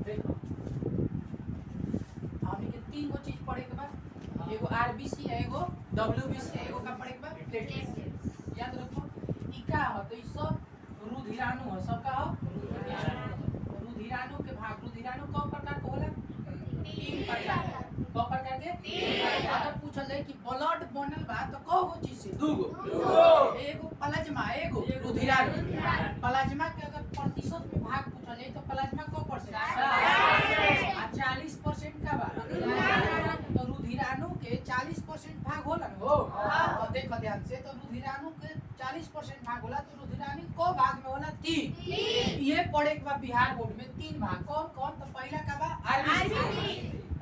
देखो हमनी के तीन गो चीज पढ़े के बाद एगो आरबीसी है, एगो डब्ल्यूबीसी है, एगो का पढ़े के बाद प्लेटलेट्स। याद रखो ई का हो तो ई सब रुधिराणु हो, सब का हो रुधिराणु के भाग। रुधिराणु कौ प्रकार के होला? तीन प्रकार के। कौ प्रकार के? अगर पूछल जाए कि ब्लड बनल बा तो कौ गो चीज से? दू गो। एगो प्लाज्मा, एगो रुधिराणु। प्लाज्मा के अगर प्रतिशत में भाग पूछल जाए तो प्लाज्मा कौ परसेंट? 40% का बा। तो रुधिराणु के 40% भाग होला न हो। तो देखो ध्यान से, तो रुधिराणु के 40% भाग होला तो रुधिराणु को भाग में होला? 3। ये पढ़े के बाद बिहार बोर्ड में 3 भाग कौन कौन? तो पहला का बा आरबीसी।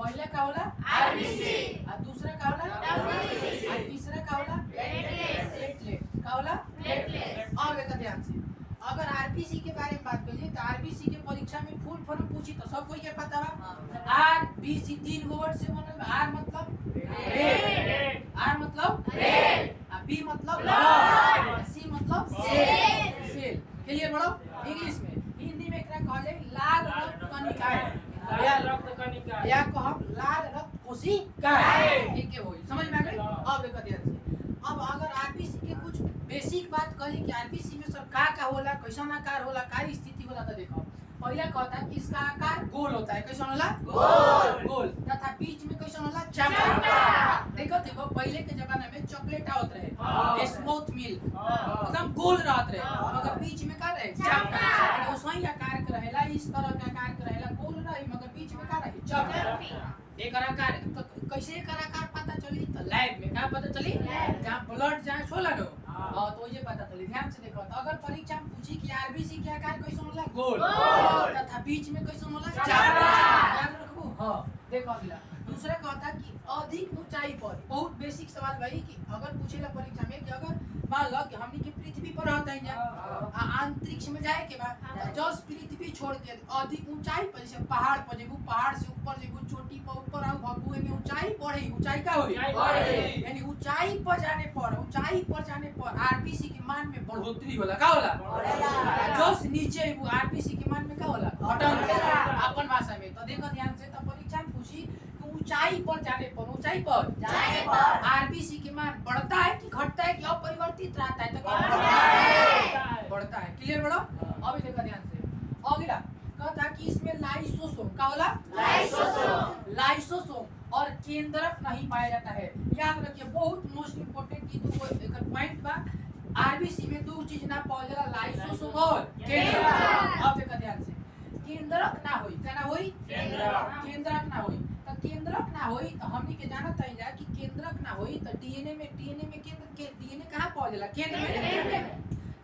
पहला का होला आरबीसी, और दूसरा का होला डब्ल्यूबीसी, और तीसरा का होला प्लेटलेट। का होला प्लेटलेट। अब एक ध्यान से, अगर आरबीसी के बारे में बात करिए तो आरबीसी के परीक्षा में फुल फॉर्म पूछी तो सब कोई के पता बा। आरबीसी 3 गो वर्ड से बनल बा। आर मतलब रेड, आर मतलब रेड, बी मतलब ब्लड, सी मतलब सेल। क्लियर बड़ो? इंग्लिश में, हिंदी में एकरा कहले लाल रक्त कणिका, या कहब लाल रक्त कोशिका। ठीक है, होई समझ में आ गई? अब देखो ध्यान से, अब अगर आरबीसी के कुछ बेसिक बात करी कि आरबीसी में सब का होला, कैसन आकार होला, का स्थिति होला, तो देखो पहला कहता है कि इसका आकार गोल होता है। कैसन होला? गोल। तथा बीच में कैसन होला? चमकदार। देखो पहले के जमाने में चॉकलेट आवत रहे, स्मूथ मिल्क, एकदम गोल रहत रहे, मगर बीच में का रहे? चमकदार। वैसे आकार के रहेला, इस तरह के आकार के रहेला, गोल रही मगर बीच में का रही? चमकदार। एक आकार तो कैसे एक आकार पता चली? तो लैब में का पता चली? जहाँ ब्लड जांच होला न, तो ये पता चली। ध्यान से देखो, तो अगर परीक्षा में पूछी कि आरबीसी के आकार कैसन होला? गोल। तथा बीच में कैसन होला? चमकदार। याद रखो। हां देखो अगला दूसरा कहता है कि अधिक ऊंचाई पर। बहुत बेसिक सवाल भाई कि अगर पूछेला परीक्षा में कि अगर मान लो कि हमनी के पृथ्वी पर रहता है, अंतरिक्ष में जाए के बाद जस्ट पृथ्वी छोड़ के अधिक ऊंचाई पर, जैसे पहाड़ पर जेबू, पहाड़ से ऊपर जेबू, चोटी पर ऊपर आओ भगुए में ऊंचाई बढ़े। ऊंचाई का होई? यानी ऊंचाई पर जाने पर आरबीसी के मान में बढ़ोतरी होला। का होला? जस्ट नीचे आरबीसी के मान में का होला? घटन अपन भाषा में। तो देखो ध्यान से, तो परीक्षा में पूछी ऊंचाई पर जाने पर आरबीसी के मान बढ़ता है कि घटता है कि अपरिवर्तित रहता है? तो बढ़ता है। क्लियर बड़ो? अभी देखो ध्यान से, अगला कहता कि इसमें लाइसोसोम। का होला? लाइसोसोम और केंद्रक नहीं पाया जाता है। याद रखिए, बहुत मोस्ट इंपोर्टेंट की दो एक पॉइंट बा। आरबीसी में दो चीज ना पाया जाला, लाइसोसोम और केंद्रक। अब देखो ध्यान से, केंद्रक ना होई, क्या ना होई? केंद्रक ना होई। तो केंद्रक ना होई तो हमनी के जानत है जा कि केंद्रक ना होई तो डीएनए में केंद्र के डीएनए कहां पावल जाला? केंद्र में।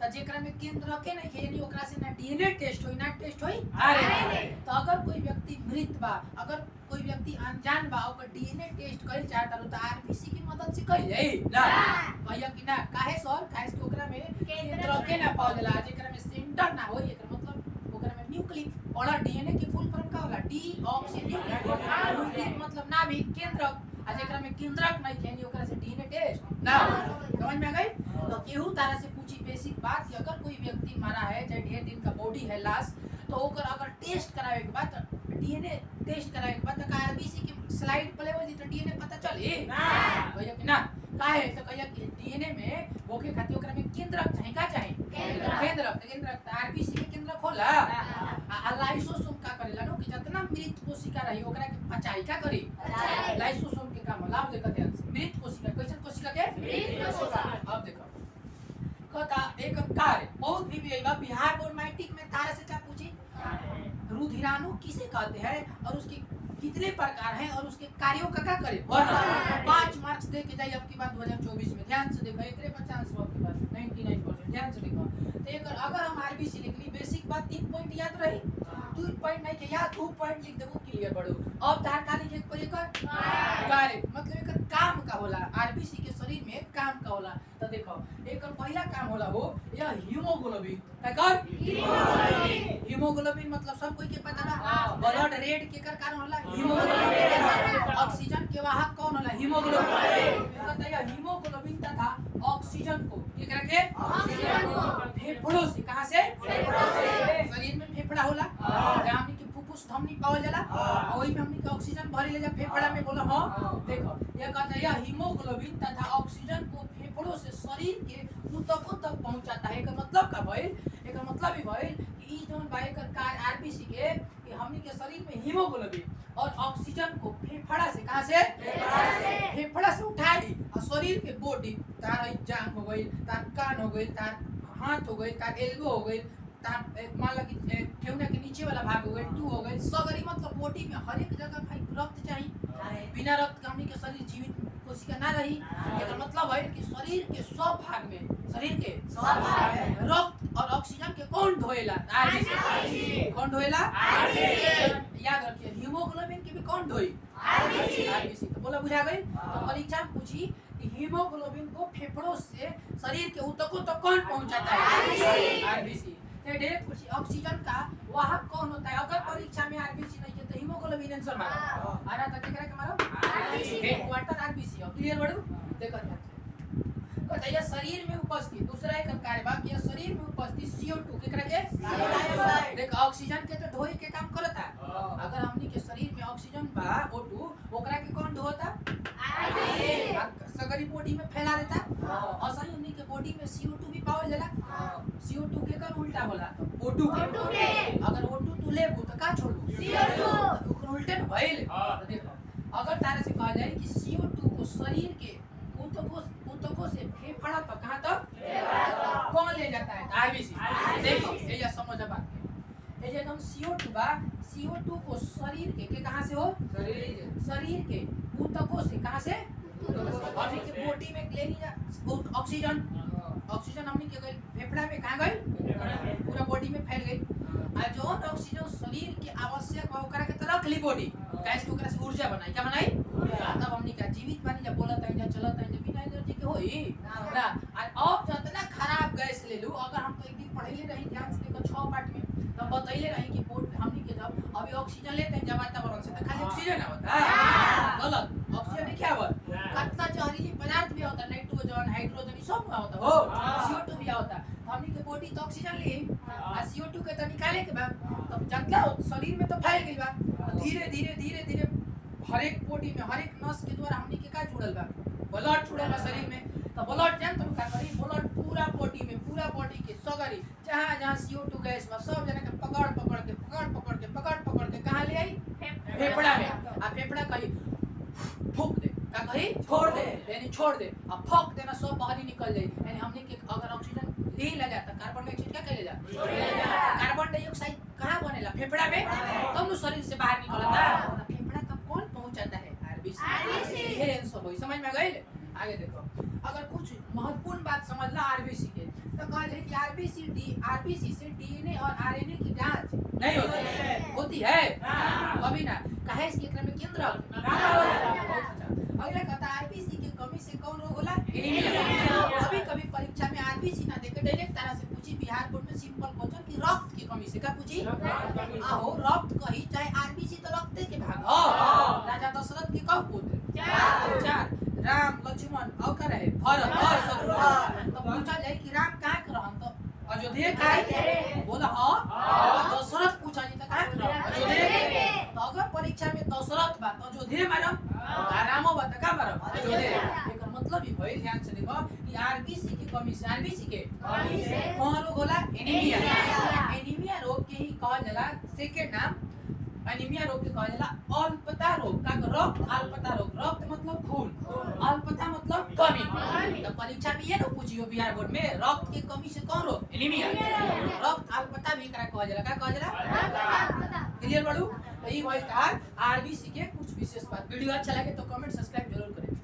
तो जेकरा में केंद्र रखे नहीं के यानी ओकरा से ना डीएनए टेस्ट होई ना टेस्ट होई आरएनए। तो अगर कोई व्यक्ति मृत बा, अगर कोई व्यक्ति अनजान बा, ओकर डीएनए टेस्ट कइल चाहता तो आरबीसी की मदद से कइल जाई ना? कहिया कि ना काहे सर? काहे कि ओकरा में केंद्र रखे ना पावल जाला, जेकरा में सेंटर ना होई, एकर मतलब ओकरा में न्यूक्लिक और डीएनए के फुल फॉर्म का होला? डीऑक्सीन्यूक्लिक मतलब नाभिक केंद्रक। आ जेकरा में केंद्रक नहीं के यानी ओकरा से डीएनए टेस्ट ना हो। समझ में आ गई? तो केहू तरह से पूछी बेसिक बात कि अगर कोई व्यक्ति मारा है, चाहे ढेर दिन का बॉडी है लाश, तो ओकर अगर टेस्ट करावे के बाद डीएनए टेस्ट करावे के बाद आरबीसी के स्लाइड प्ले हो जी तो डीएनए पता चले ना? भैया कि ना काहे? तो कहिया कि डीएनए में होके खातिर ओकरा में केंद्रक चाहे का चाहे? केंद्रक आरबीसी में केंद्रक होला। आ लाइसोसोम का करेला नो कि जितना मृत कोशिका रही ओकरा के पचाई का करी? लाइसोसोम के काम लाभ देखो ध्यान से। मृत कोशिका कैसन कोशिका के? मृत कोशिका। अब देखो कहता एक कार्य बहुत भी बिहार बोर्ड मैट्रिक में तारा से क्या पूछी? रुधिराणु किसे कहते हैं और उसके कितने प्रकार हैं और उसके कार्यों का क्या करे? 5 मार्क्स दे के जाइए आपकी बात 2024 में। ध्यान से देखो, एकरे 50 आपकी बात 99%। ध्यान से देखो, तो एक अगर हम आरबीसी लिख ली बेसिक बात 3 पॉइंट याद रही, 2 पॉइंट नहीं के याद 2 पॉइंट लिख देबो क्लियर बढ़ो। अब तार का लिखे पर एक कार्य मतलब एक काम का होला, आरबीसी के शरीर में काम का होला। तो देखो एक पहला काम होला वो यह हीमोग्लोबिन। का कर? हीमोग्लोबिन मतलब सब कोई के पता बा, ब्लड रेड के कारण होला हीमोग्लोबिन। ऑक्सीजन के वाहक कौन होला? हीमोग्लोबिन। कहता है हीमोग्लोबिन तथा ऑक्सीजन को एकरा के ऑक्सीजन को फेफड़ों से, कहां से? फेफड़ों से। शरीर में फेफड़ा होला, जहां हमनी के फुफ्फुस हमनी पावल जाला और वही में हमनी के ऑक्सीजन भरी ले जा फेफड़ा में बोला हां देखो ये कहता है हीमोग्लोबिन तथा ऑक्सीजन को फेफड़ों से शरीर के ऊतकों तक पहुंचाता है। एकर मतलब का भइल एकर मतलब ही भइल कि ई जोन बाई कर कार्य आरबीसी के कि हमनी के शरीर में हीमोग्लोबिन और ऑक्सीजन को फेफड़ा से कहां से फेफड़ा से उठाई और शरीर के बॉडी तार जांग हो गई तार कान हो गई तार हाथ हो गई तार एल्बो हो गई मान लो कि ठेहुना के नीचे वाला भाग हो गई टू हो गई सगरी मतलब बॉडी में हर एक जगह भाई रक्त चाहिए बिना रक्त के हमनी के शरीर जीवित कोशिका ना रही। एकर मतलब है कि शरीर के सब भाग में रक्त और ऑक्सीजन के कौन ढोएला आरबीसी कौन ढोएला आरबीसी याद रखिए हीमोग्लोबिन के भी कौन ढोई आरबीसी तो बोला बुझा गई। तो परीक्षा में पूछी कि हीमोग्लोबिन को फेफड़ों से शरीर के ऊतकों तक कौन पहुंचाता है आरबीसी। पूछी ऑक्सीजन का वाहक कौन होता है अगर परीक्षा में आरबीसी नहीं है तो हीमोग्लोबिन आंसर मारो आ रहा था केकरा के मारो आरबीसी हेडक्वार्टर आरबीसी क्लियर बड़ू देखो ध्यान से बताइए शरीर में उपस्थित दूसरा एक कार्य बा कि शरीर में उपस्थित CO2 केकरा के देखो ऑक्सीजन के तो ढोई के काम करता अगर हमनी के शरीर में ऑक्सीजन बा O2 ओकरा के कौन ढोता आरबीसी सगरी बॉडी में फैला देता और सही हमनी के बॉडी में CO2 भी पावल जाला CO2 के कर उल्टा होला O2 के अगर O2 तू लेबू त का छोड़बू CO2 ओकर उल्टे न भइल तो देखो अगर तारे से कहा जाए कि CO2 को शरीर के ऊतकों से फेफड़ा तक कहां तक कौन ले जाता है आरबीसी देखो ये या समझ बात ये जे हम CO2 बा CO2 को शरीर के कहां से हो शरीर के ऊतकों से कहां से और के बॉडी में ले लिया ऑक्सीजन हमनी के गई फेफड़ा में कहां गई पूरा बॉडी में फैल गई और जो ऑक्सीजन शरीर के आवश्यक है ओकरा के तरह ली बॉडी कैसे ओकरा से ऊर्जा बनाई क्या बनाई तब हमनी का जीवित बानी जब बोलत है जब चलत है जब बिना एनर्जी के होई ना अब जितना खराब गैस ले लू अगर हम तो एक दिन पढ़ले रही ध्यान से देखो 6 पार्ट में तब बतैले रही कि हमनी के जब अभी ऑक्सीजन लेते हैं जब वातावरण से तो खाली ऑक्सीजन होता है गलत ऑक्सीजन नहीं क्या होता कितना जहरीली पदार्थ भी होता नाइट्रोजन हाइड्रोजन सब होता हो CO2 भी होता हमनी के बॉडी तो ऑक्सीजन ली आ CO2 के तो निकाले के बाद तब जतला शरीर में तो फैल गई बा धीरे धीरे हर एक बॉडी में हर एक नस के द्वारा हमनी के का जुड़ल बा ब्लड जुड़ल बा शरीर में तो ब्लड जान तुम का करी ब्लड पूरा बॉडी के सगरी जहां CO2 गैस बा सब जना के पकड़ के कहां ले आई फेफड़ा में आ फेफड़ा कही फूक दे का कही छोड़ दे अब फक देना सब बाहर ही निकल जाए यानी हमने के अगर ऑक्सीजन ले ला जाता कार्बन डाइऑक्साइड क्या करे जा कार्बन डाइऑक्साइड कहां बनेला फेफड़ा में तब नु शरीर से बाहर निकलता फेफड़ा तक कौन पहुंचाता है आरबीसी ये आंसर होई समझ में गइल आगे देखो अगर कुछ महत्वपूर्ण बात समझला आरबीसी के तो कहले कि आरबीसी से डीएनए और आरएनए की जांच नहीं होती है कभी ना काहे इसके क्रम में केंद्र अगला कहता आरबीसी की कमी से कौन रोग होला एनीमिया कभी परीक्षा में आरबीसी ना देके डायरेक्ट तरह से पूछी बिहार बोर्ड में सिंपल क्वेश्चन कि रक्त की कमी से का पूछी आहो रक्त कही चाहे आरबीसी तो रक्त के भाग राजा दशरथ के कब पुत्र चार राम लक्ष्मण और का रहे भरत और शत्रुघ्न तो पूछा जाए कि राम कहां के रहन तो अयोध्या का बोला हां दशरथ पूछा जी तो कहां के अयोध्या तो अगर परीक्षा में दशरथ बात अयोध्या मारम रामो बात का मारम अयोध्या एकर मतलब ही भइल ध्यान से देखो कि आरबीसी की कमी से आरबीसी के कौन रोग होला एनीमिया रोग के ही कहल जाला सेकंड नाम एनीमिया रोग के कहल जाला अल्पता रोग का रक्त अल्पता रोग रक्त मतलब खून अल्पता मतलब कमी तो परीक्षा में ये न पूछियो बिहार बोर्ड में रक्त की कमी से कौन रोग एनीमिया रक्त अल्पता भी करा कहल जाला का कहल जाला क्लियर बाड़ू तो ई भइल का आरबीसी के कुछ विशेष बात वीडियो अच्छा लगे तो कमेंट सब्सक्राइब जरूर करें।